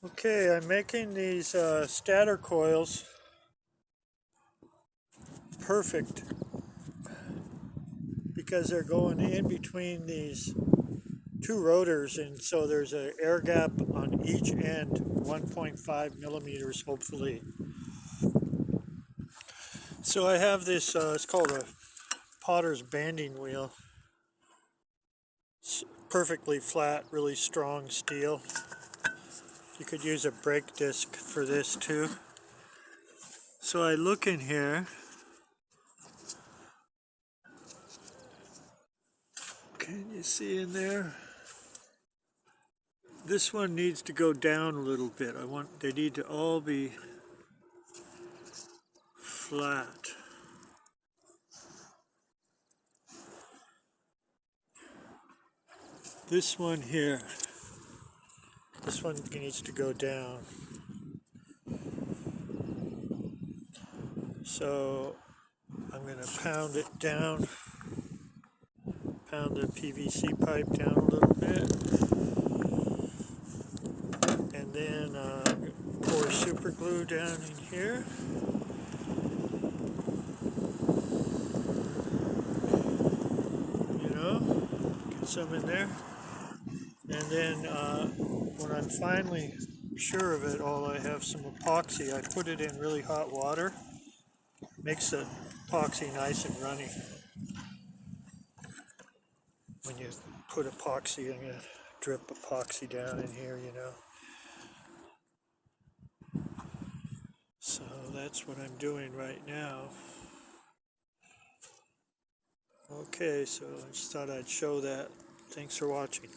Okay, I'm making these stator coils perfect because they're going in between these two rotors, and so there's an air gap on each end, 1.5 millimeters hopefully. So I have this, it's called a Potter's banding wheel. It's perfectly flat, really strong steel. You could use a brake disc for this too. So I look in here. Can you see in there? This one needs to go down a little bit. They need to all be flat. This one here, this one needs to go down. So I'm going to pound it down, pound the PVC pipe down a little bit, and then pour super glue down in here. You know, get some in there. And then when I'm finally sure of it all, I have some epoxy. I put it in really hot water. Makes the epoxy nice and runny. When you put epoxy, I'm going to drip epoxy down in here, you know. So that's what I'm doing right now. Okay, so I just thought I'd show that. Thanks for watching.